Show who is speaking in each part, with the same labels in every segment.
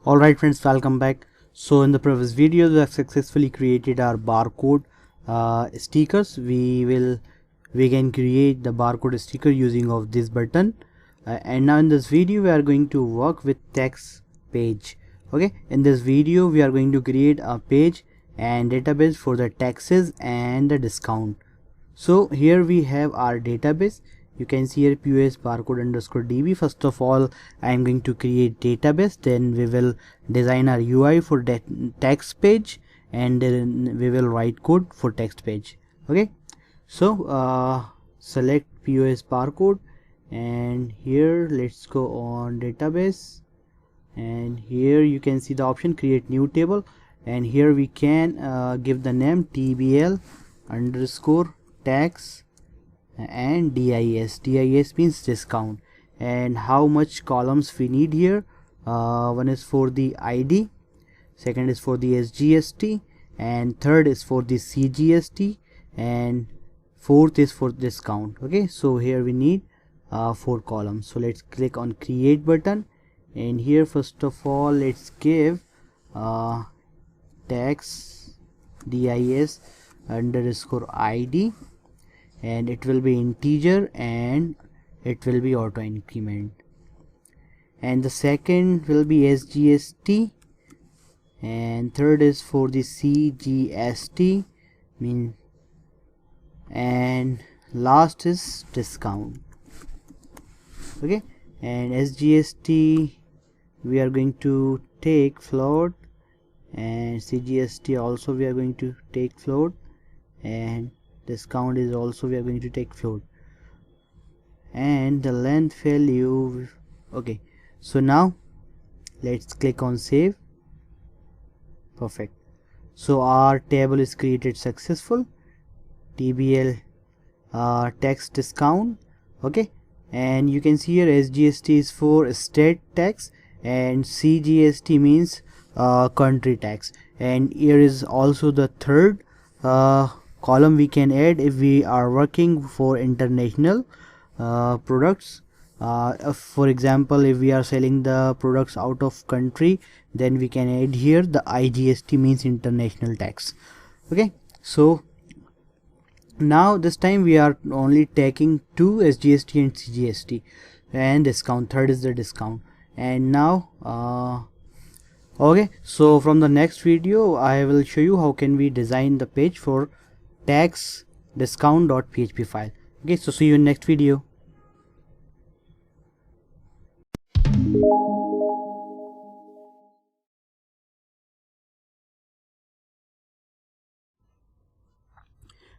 Speaker 1: Alright friends, welcome back. So in the previous video we have successfully created our barcode stickers. We can create the barcode sticker using of this button, and now in this video we are going to work with text page. Okay, in this video we are going to create a page and database for the taxes and the discount. So here we have our database. You can see here POS barcode underscore DB. First of all, I am going to create database, then we will design our UI for that text page, and then we will write code for text page. Okay, so select POS barcode, and here let's go on database, and here you can see the option create new table, and here we can give the name TBL underscore tax and DIS. DIS means discount, and how much columns we need here. One is for the ID, second is for the SGST, and third is for the CGST, and fourth is for discount. Okay, so here we need 4 columns. So let's click on create button, and here first of all let's give tax DIS underscore ID, and it will be integer and it will be auto increment, and the second will be SGST, and third is for the CGST and last is discount. Okay, and SGST we are going to take float, and CGST also we are going to take float, and discount is also we are going to take float, and the length value. Okay, so now let's click on save. Perfect. So our table is created successful. TBL tax discount. Okay, and you can see here SGST is for state tax and CGST means country tax, and here is also the third column we can add if we are working for international products. For example, if we are selling the products out of country, then we can add here the IGST means international tax. Okay, so now this time we are only taking 2 SGST and CGST and discount. Third is the discount. And now okay, so from the next video I will show you how can we design the page for tax discount.php file. Okay, so see you in next video.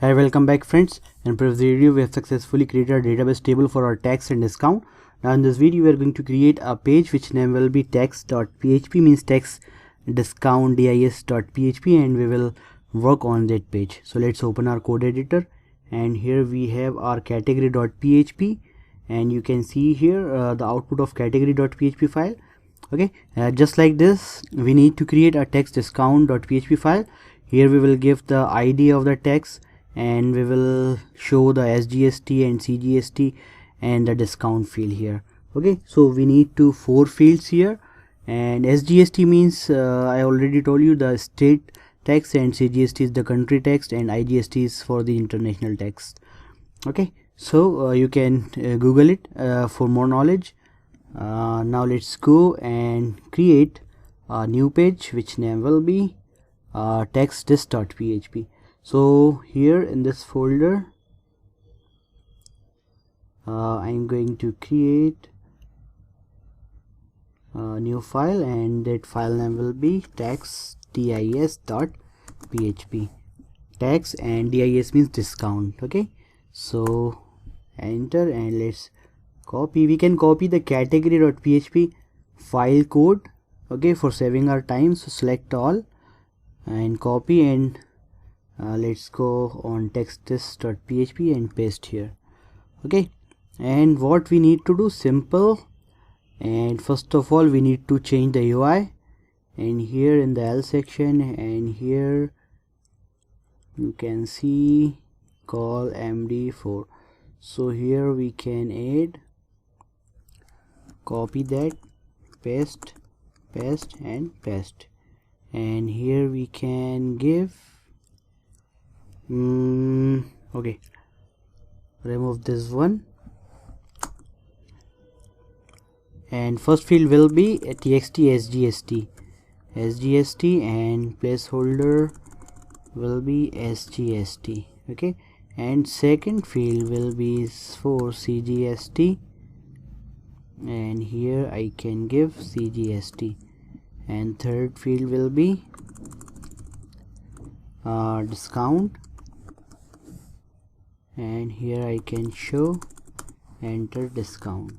Speaker 1: Hi, welcome back friends. In previous video we have successfully created a database table for our tax and discount. Now in this video we are going to create a page which name will be tax.php means tax discount dis.php, and we will work on that page. So let's open our code editor, and here we have our category.php, and you can see here the output of category.php file. Okay, just like this we need to create a text discount.php file. Here we will give the ID of the text, and we will show the SGST and CGST and the discount field here. Okay, so we need 4 fields here, and SGST means I already told you the state tax, and CGST is the country tax, and IGST is for the international tax. Okay, so you can Google it for more knowledge. Now let's go and create a new page which name will be taxdis.php. So here in this folder I'm going to create a new file, and that file name will be taxdis.php. Tax and dis means discount. Okay, so enter, and let's copy. We can copy the category.php file code, okay, for saving our time. So select all and copy, and let's go on taxdis.php and paste here. Okay, and what we need to do, simple, and first of all we need to change the UI, and here in the L section, and here you can see call md4. So here we can add, copy that, paste, and paste, and here we can give okay, remove this one, and first field will be a txt sgst, and placeholder will be sgst. Okay, and second field will be for cgst, and here I can give cgst, and third field will be discount, and here I can show enter discount,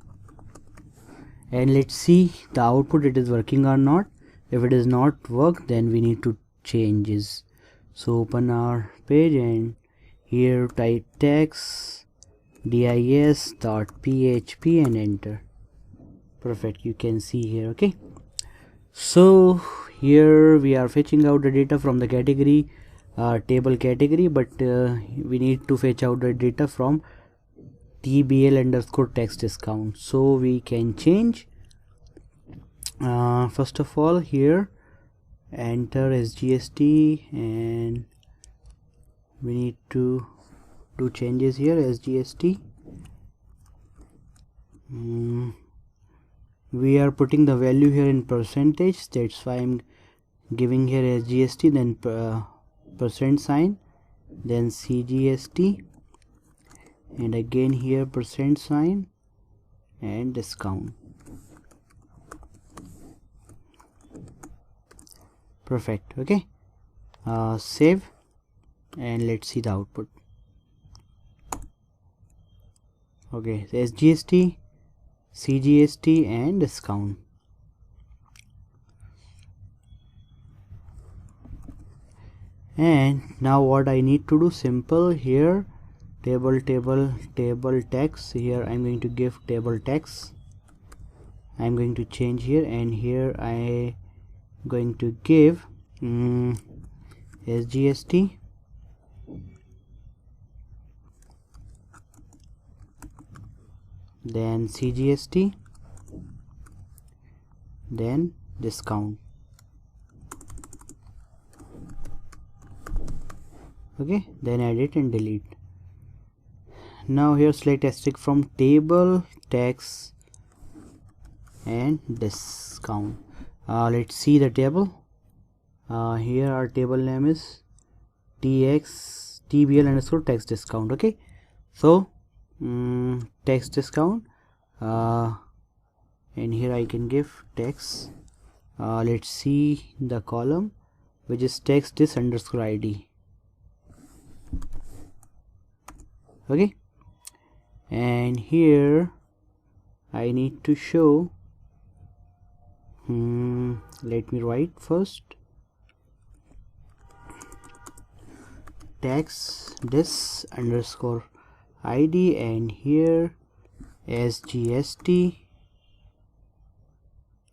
Speaker 1: and let's see the output, it is working or not. If it is not work, then we need to changes. So open our page, and here type text dis.php and enter. Perfect, you can see here. Okay, so here we are fetching out the data from the category table category, but we need to fetch out the data from tbl_text discount. So we can change, first of all here enter sgst, and we need to do changes here. sgst, we are putting the value here in percentage, that's why I'm giving here sgst, then percent sign, then cgst, and again here percent sign and discount. Perfect. Okay, save, and let's see the output. Okay, so sgst, cgst and discount. And now what I need to do, simple here, table text, here I'm going to give table text, I'm going to change here, and here I going to give sgst, then cgst, then discount. Okay, then edit and delete. Now here select asterisk from table text and discount. Let's see the table. Here our table name is tbl_text discount. Okay, so text discount, and here I can give text. Let's see the column, which is text dis_id. Okay, and here I need to show, let me write first text dis_id, and here sgst,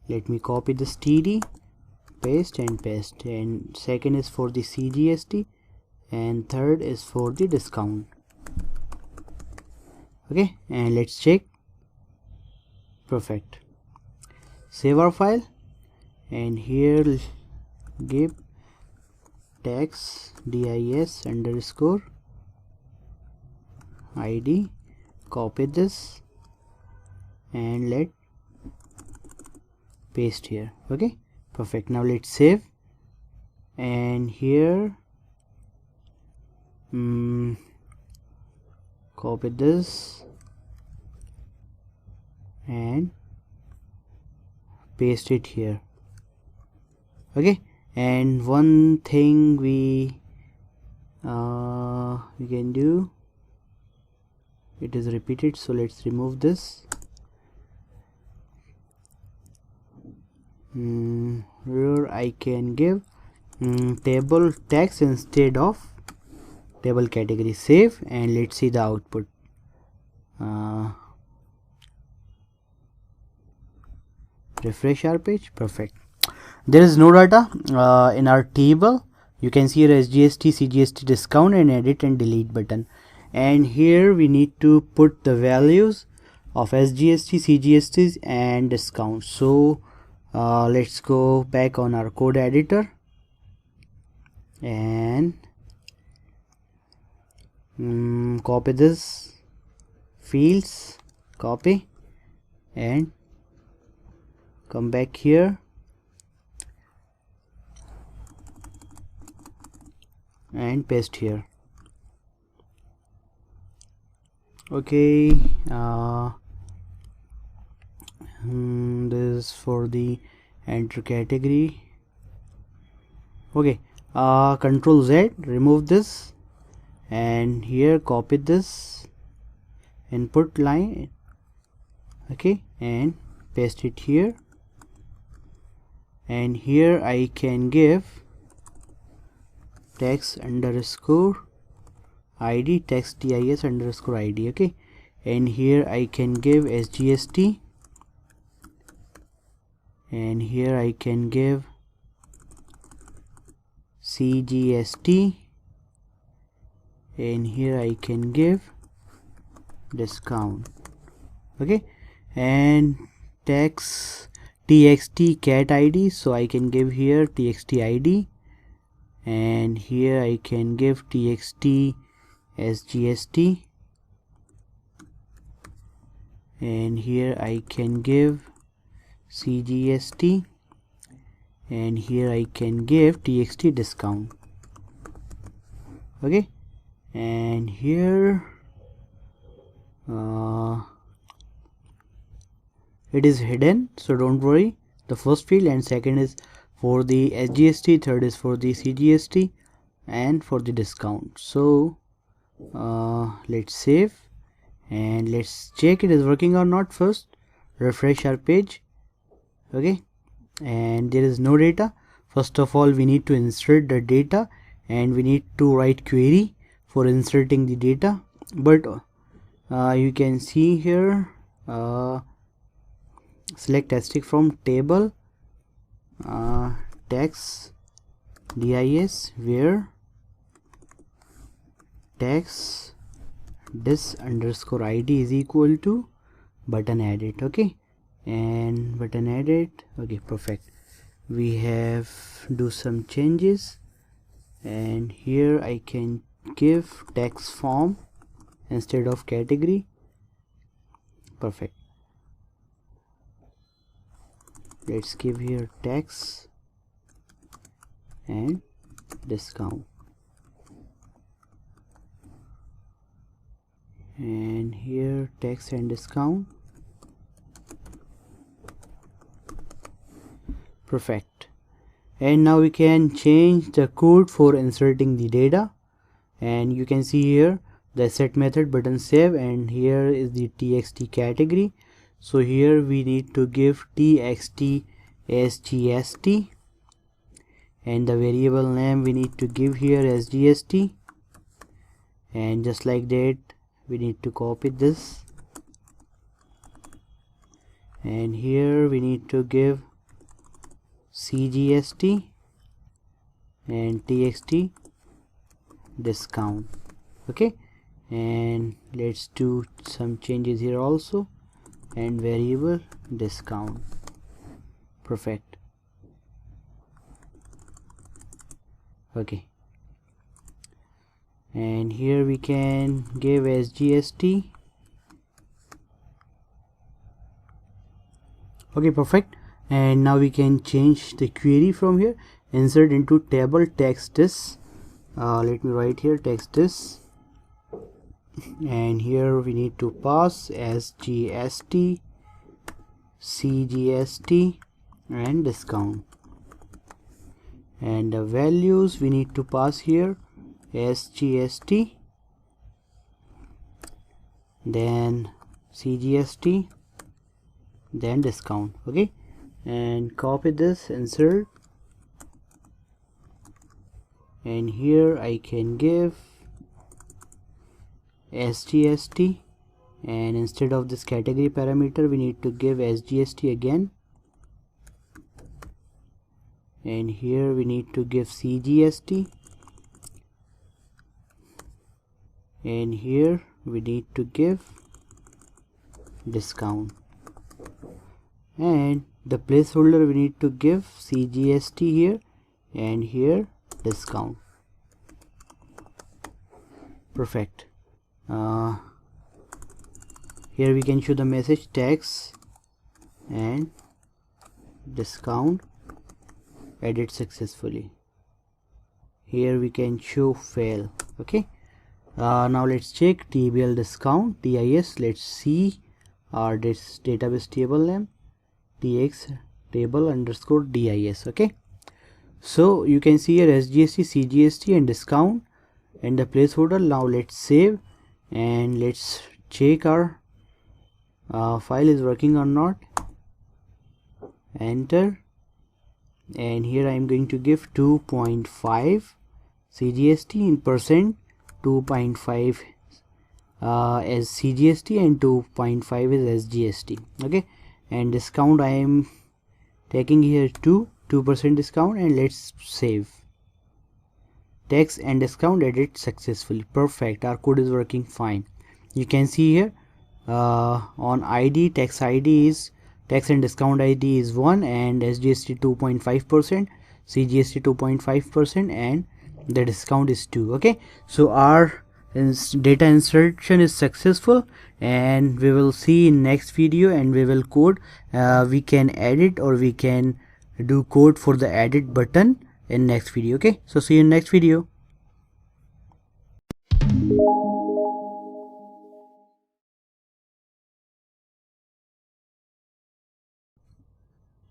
Speaker 1: let me copy this td, paste, and second is for the cgst, and third is for the discount. Okay, and let's check. Perfect. Save our file, and here give text dis_id, copy this and let paste here. Okay, perfect. Now let's save, and here copy this and paste it here. Okay, and one thing we can do, it is repeated, so let's remove this. Here I can give table text instead of table category. Save, and let's see the output. Refresh our page. Perfect. There is no data in our table. You can see here SGST, CGST discount and edit and delete button. and here we need to put the values of SGST, CGSTs and discounts. So let's go back on our code editor and copy this fields, copy, and come back here and paste here. Okay, this is for the enter category. Okay, Control Z, remove this, and here copy this input line, okay, and paste it here, and here I can give text underscore id, text tis underscore id, okay, and here I can give SGST, and here I can give CGST, and here I can give discount, okay, and text txt cat id, so I can give here txt id, and here I can give txt SGST, and here I can give CGST, and here I can give txt discount, okay, and here it is hidden, so don't worry, the first field, and second is for the SGST, third is for the CGST, and for the discount. So let's save and let's check it is working or not. First refresh our page, okay, and there is no data. First of all, we need to insert the data and we need to write query for inserting the data, but you can see here select static from table text dis where text this underscore id is equal to button edit, okay, and button edit, okay, perfect. We have do some changes, and here I can give text form instead of category, perfect. Let's give here text and discount, and here text and discount, perfect. And now we can change the code for inserting the data, and you can see here the set method button save, and here is the txt category. So here we need to give txt sgst, and the variable name we need to give here sgst, and just like that we need to copy this, and here we need to give cgst and txt discount, okay, and let's do some changes here also, and variable discount, perfect, okay, and here we can give sgst, okay, perfect. And now we can change the query from here, insert into table text this, let me write here text this, and here we need to pass sgst, cgst and discount, and the values we need to pass here sgst, then cgst, then discount, okay, and copy this, insert, and here I can give sgst, and instead of this category parameter we need to give sgst again, and here we need to give cgst, and here we need to give discount, and the placeholder we need to give CGST here, and here discount. Perfect. Here we can show the message tax and discount added successfully. Here we can show fail. Okay, now let's check TBL discount DIS. Let's see our this database table name, tx table underscore DIS. Okay, so you can see here SGST, CGST and discount and the placeholder. Now let's save and let's check our file is working or not. Enter, and here I am going to give 2.5 CGST in percent, 2.5 as CGST and 2.5 is SGST. Okay, and discount I am taking here 2% discount, and let's save. Tax and discount added successfully. Perfect, our code is working fine. You can see here on ID, tax ID is tax and discount ID is 1 and SGST 2.5%, CGST 2.5% and the discount is 2. Okay, so our data insertion is successful, and we will see in next video, and we will code we can edit or we can do code for the edit button in next video. Okay, so see you in next video.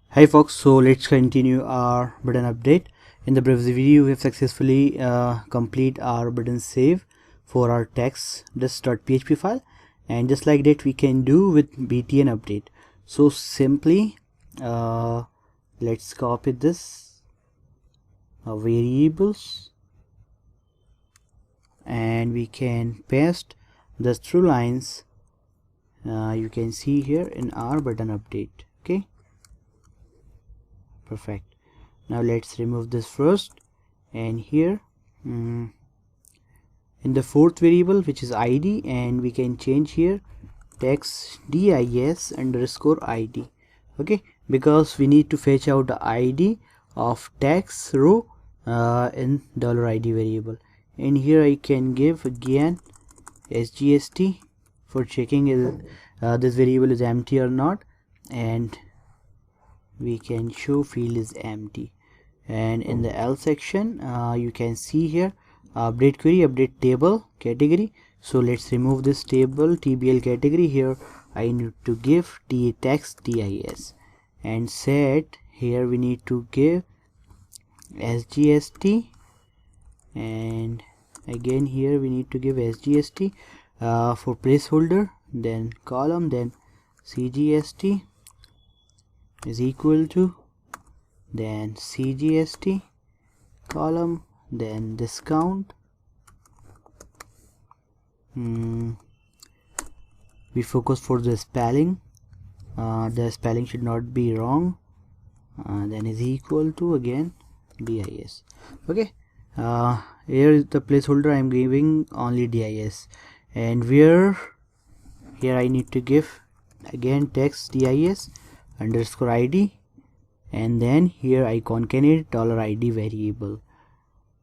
Speaker 1: Hi folks, so let's continue our button update. In the previous video we have successfully complete our button save for our text.php file, and just like that we can do with btn update. So simply let's copy this variables, and we can paste the through lines you can see here in our button update. Okay, perfect. Now let's remove this first, and here in the fourth variable, which is ID, and we can change here text dis underscore ID. Okay, because we need to fetch out the ID of text row in $id variable, and here I can give again SGST for checking is this variable is empty or not, and we can show field is empty. And in the else section you can see here update query, update table category. So let's remove this table tbl category. Here I need to give text dis, and set here we need to give SGST, and again here we need to give SGST for placeholder, then column, then CGST is equal to, then CGST column, then discount. We focus for the spelling, the spelling should not be wrong, then is equal to again dis. Okay, here is the placeholder I am giving only dis, and where here I need to give again text dis underscore id, and then here I concatenate $id variable,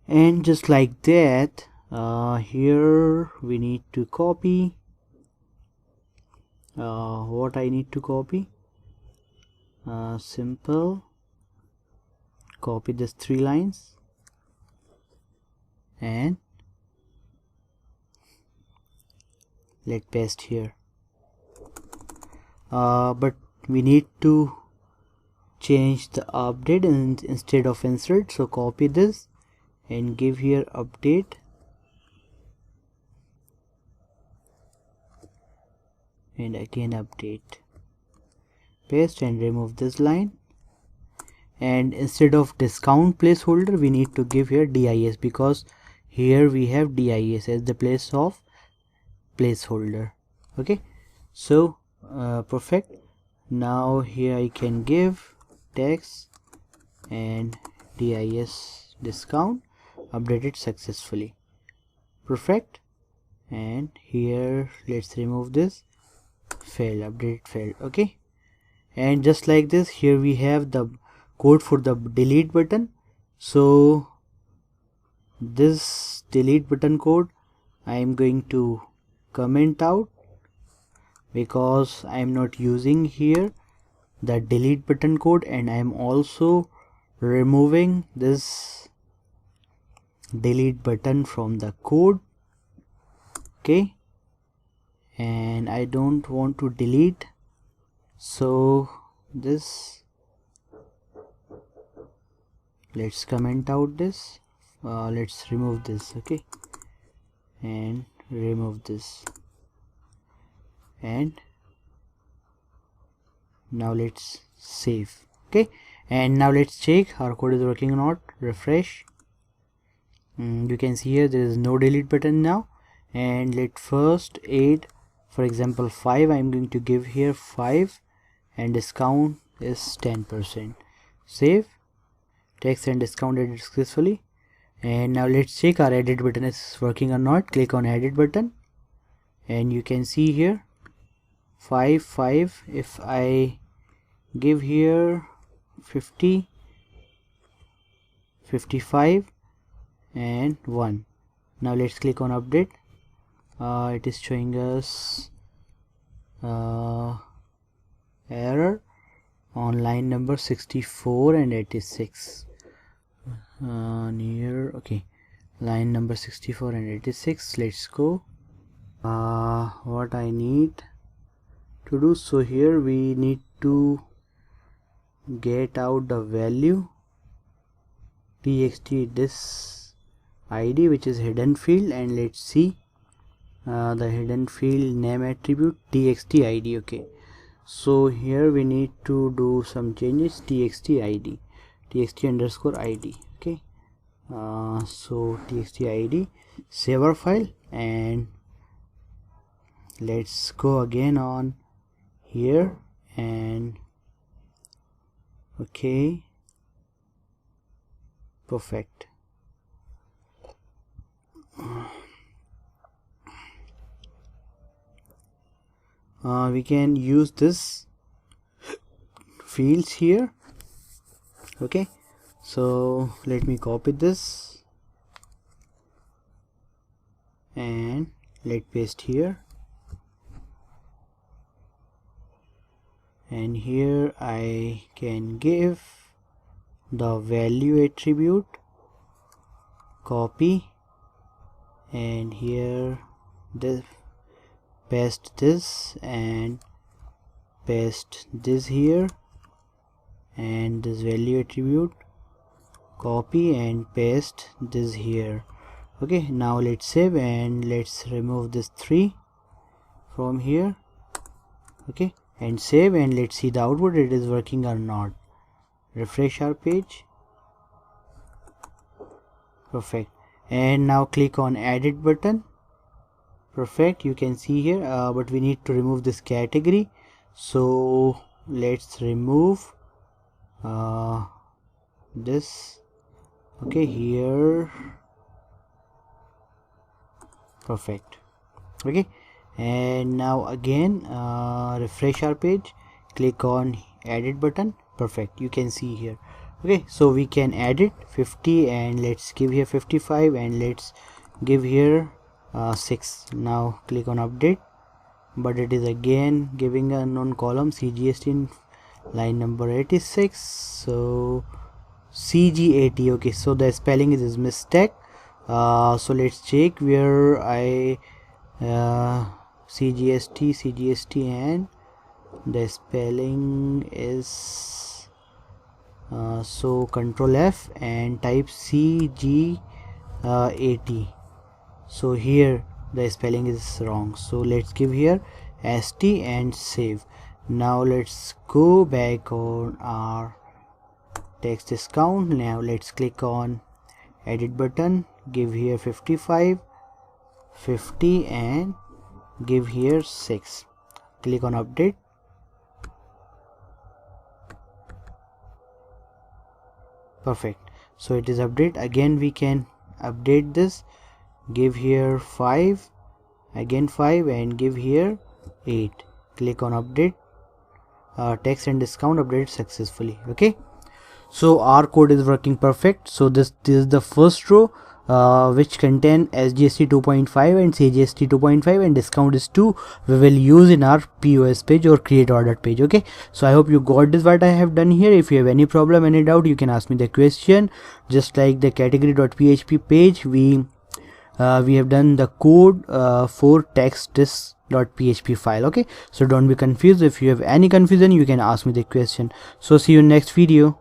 Speaker 1: and just like that here we need to copy what I need to copy, simple copy this 3 lines and let paste here, but we need to change the update and instead of insert, so copy this and give here update and again update, paste and remove this line, and instead of discount placeholder we need to give here dis, because here we have dis as the place of placeholder. Okay, so perfect. Now here I can give text and dis discount updated successfully. Perfect. and here let's remove this, failed, update failed. Okay, and just like this, here we have the code for the delete button. So this delete button code I am going to comment out, because I am not using here the delete button code, and I am also removing this delete button from the code. Okay, and I don't want to delete, so this, let's comment out this, let's remove this. Okay, and remove this, and now let's save. Okay, and now let's check our code is working or not. Refresh. You can see here there is no delete button now, and let first add, for example 5. I'm going to give here 5 and discount is 10%. Save. Text and discount added successfully. And now let's check our edit button is working or not. Click on edit button, and you can see here 5. If I give here 50, 55 and 1. Now let's click on update. It is showing us error on line number 64 and 86 near. Okay, line number 64 and 86. Let's go. What I need to do, so here we need to get out the value txt this id, which is hidden field, and let's see the hidden field name attribute txt id. Okay, so here we need to do some changes. txt id, txt underscore id. Okay, so txt id, save our file, and let's go again on here, and okay, perfect. We can use this fields here. Okay, so let me copy this and let paste here, and here I can give the value attribute, copy, and here this, paste this and paste this here, and this value attribute, copy and paste this here. Okay, now let's save, and let's remove this 3 from here. Okay, and save, and let's see the output, it is working or not. Refresh our page. Perfect. And now click on edit button. Perfect, you can see here, but we need to remove this category, so let's remove this. Okay, here. Perfect. Okay, and now again refresh our page, click on edit button. Perfect, you can see here. Okay, so we can edit 50, and let's give here 55, and let's give here 6. Now click on update, but it is again giving a unknown column cgst in line number 86, so cg80. okay, so the spelling is mistake. So let's check where I cgst and the spelling is so control F and type cg80. so here the spelling is wrong, so let's give here st and save. Now let's go back on our text discount. Now let's click on edit button, give here 55, 50, and give here 6. Click on update. Perfect, so it is update. Again we can update this, give here 5 again 5 and give here 8. Click on update. Text and discount updated successfully. Okay, so our code is working perfect. So this is the first row which contain SGST 2.5 and CGST 2.5 and discount is 2. We will use in our POS page or create order page. Okay, so I hope you got this what I have done here. If you have any problem, any doubt, you can ask me the question. Just like the category.php page, we have done the code for text.php file. Okay, so don't be confused. If you have any confusion, you can ask me the question. So see you in next video.